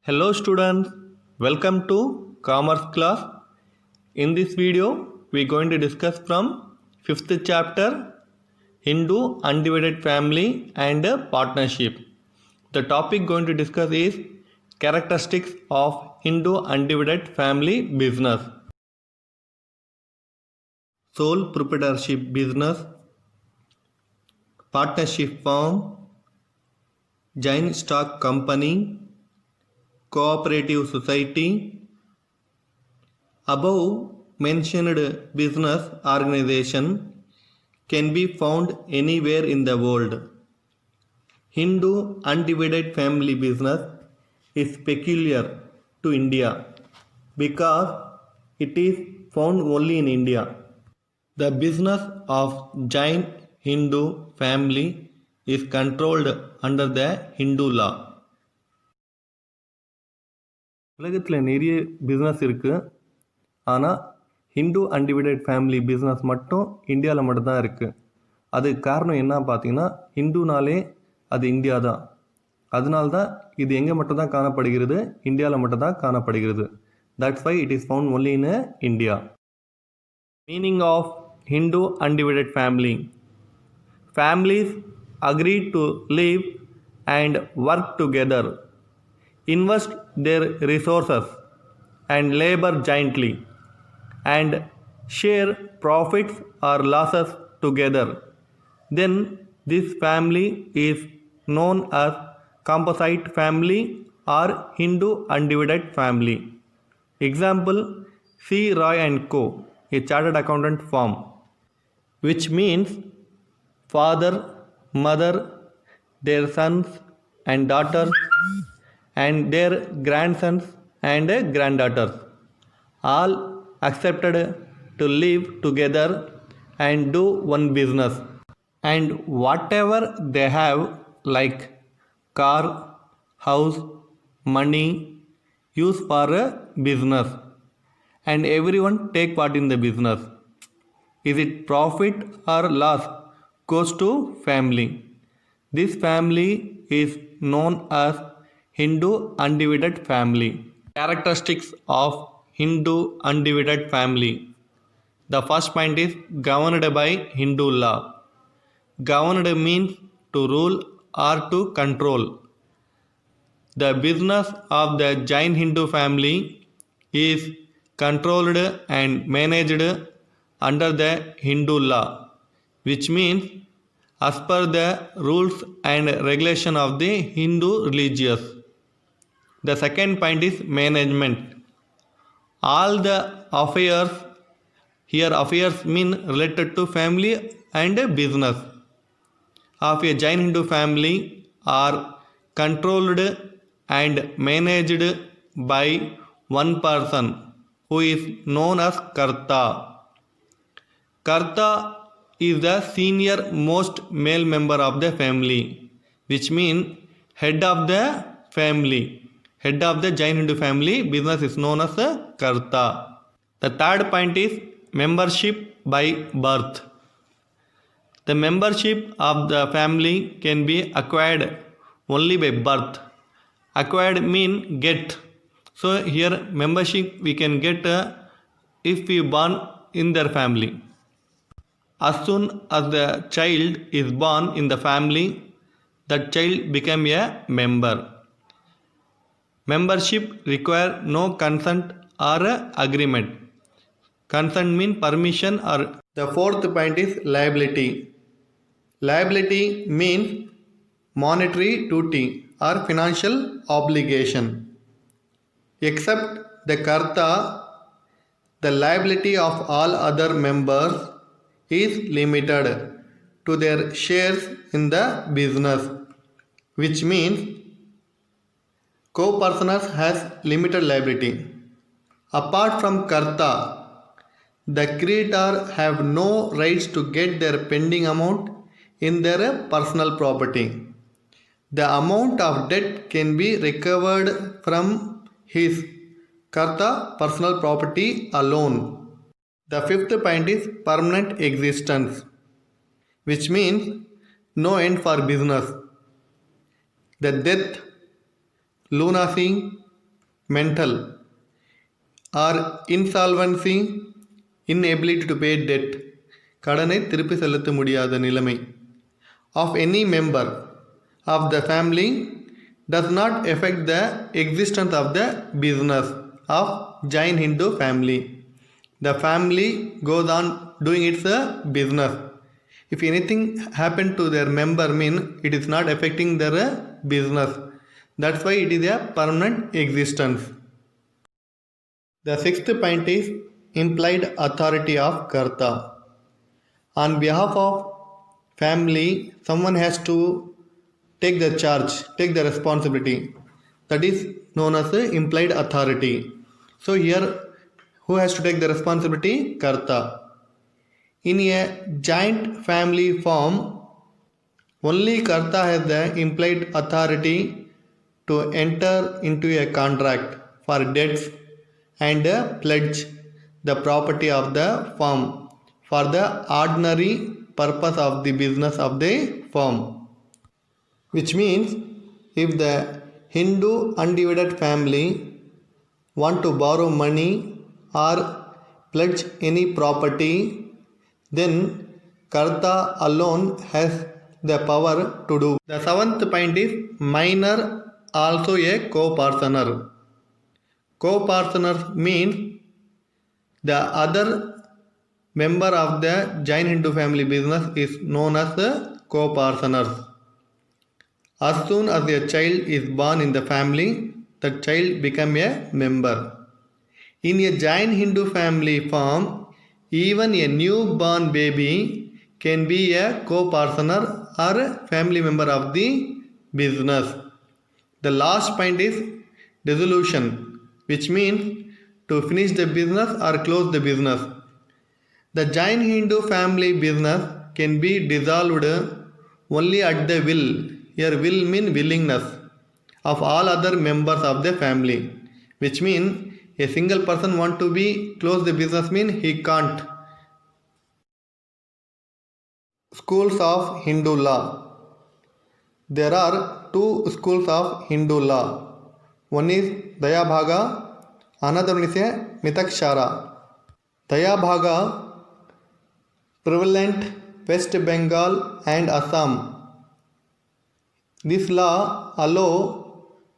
Hello students, welcome to Commerce class. In this video, we are going to discuss from 5th chapter Hindu Undivided Family and Partnership. The topic going to discuss is characteristics of Hindu Undivided Family Business. Sole proprietorship business, partnership firm, Jain stock company, cooperative society. Above mentioned business organization can be found anywhere in the world. Hindu undivided family business is peculiar to India because it is found only in India. The business of Jain Hindu family is controlled under the Hindu law. உலகத்தில் நிறைய business இருக்குது, ஆனால் Hindu undivided family business மட்டும் இந்தியாவில் மட்டும்தான் இருக்குது. அதுக்கு காரணம் என்ன பார்த்தீங்கன்னா, ஹிந்துனாலே அது இந்தியா தான். அதனால தான் இது எங்கே மட்டும்தான் காணப்படுகிறது, இந்தியாவில் மட்டும்தான் காணப்படுகிறது. That's why it is found only in India. Meaning of Hindu undivided family. Families agree to live and work together, invest their resources and labor jointly, and share profits or losses together. Then this family is known as composite family or Hindu undivided family. Example, C. Roy and Co., a chartered accountant firm, which means father, mother, their sons and daughters, and their grandsons and granddaughters, all accepted to live together and do one business, and whatever they have like car, house, money, use for a business, and everyone take part in the business. Is it profit or loss goes to family. This family is known as Hindu undivided family. Characteristics of Hindu undivided family. The first point is governed by Hindu law. Governed means to rule or to control. The business of the Jain Hindu family is controlled and managed under the Hindu law, which means as per the rules and regulation of the Hindu religious. The second point is management. All the affairs, here affairs mean related to family and business, of a Jain Hindu family are controlled and managed by one person who is known as Karta. Karta is the senior most male member of the family, which means head of the family. Head of the Jain Hindu family business is known as Karta. The third point is membership by birth. The membership of the family can be acquired only by birth. Acquired mean get. So here membership we can get if we born in their family. As soon as the child is born in the family, that child become a member. Membership require no consent or agreement. Consent means permission or. The fourth point is liability. Liability means monetary duty or financial obligation. Except the Karta, the liability of all other members is limited to their shares in the business, which means co-personers has limited liability. Apart from Karta, the creditor have no rights to get their pending amount in their personal property. The amount of debt can be recovered from his Karta personal property alone. The fifth point is permanent existence, which means no end for business. The death, lunacy, mental, or insolvency, inability to pay debt, கடனை திருப்பி செலுத்த முடியாத நிலைமை, of any member of the family does not affect the existence of the business of Jain Hindu family. The family goes on doing its business. If anything happened to their member, it is not affecting their business. That's why it is a permanent existence. The sixth point is implied authority of Karta. On behalf of family, someone has to take the charge, take the responsibility. That is known as implied authority. So here, who has to take the responsibility? Karta. In a joint family form, only Karta has the implied authority to enter into a contract for debts and pledge the property of the firm for the ordinary purpose of the business of the firm. Which means if the Hindu undivided family want to borrow money or pledge any property, then Karta alone has the power to do. The seventh point is minor also a co-partner. Co-partner means the other member of the Jain Hindu family business is known as the co-partners. As soon as a child is born in the family, the child becomes a member. In a Jain Hindu family form, even a newborn baby can be a co-partner or a family member of the business. The last point is dissolution, which means to finish the business or close the business. The Jain Hindu family business can be dissolved only at the will. Here will mean willingness of all other members of the family, which means a single person want to be close the business mean he can't. Schools of Hindu law. There are two schools of Hindu law. One is Dayabhaga, another one is Mitakshara. Dayabhaga prevalent West Bengal and Assam. This law allow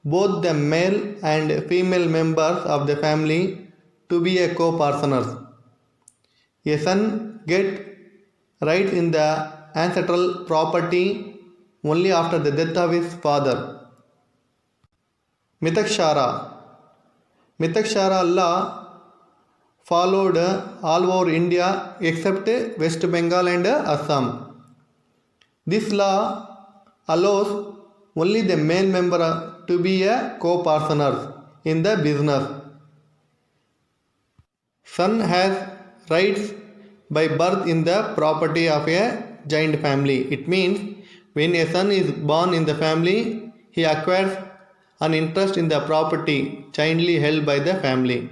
both the male and female members of the family to be a co-partners. A son get rights in the ancestral property only after the death of his father. Mitakshara. Mitakshara law followed all over India except West Bengal and Assam. This law allows only the male member to be a co-partner in the business. Son has rights by birth in the property of a joint family. It means when a son is born in the family, he acquires an interest in the property jointly held by the family.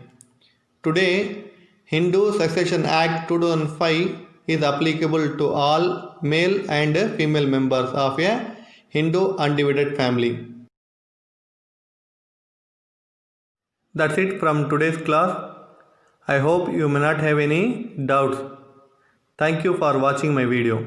Today, Hindu Succession Act 2005 is applicable to all male and female members of a Hindu undivided family. That's it from today's class. I hope you may not have any doubts. Thank you for watching my video.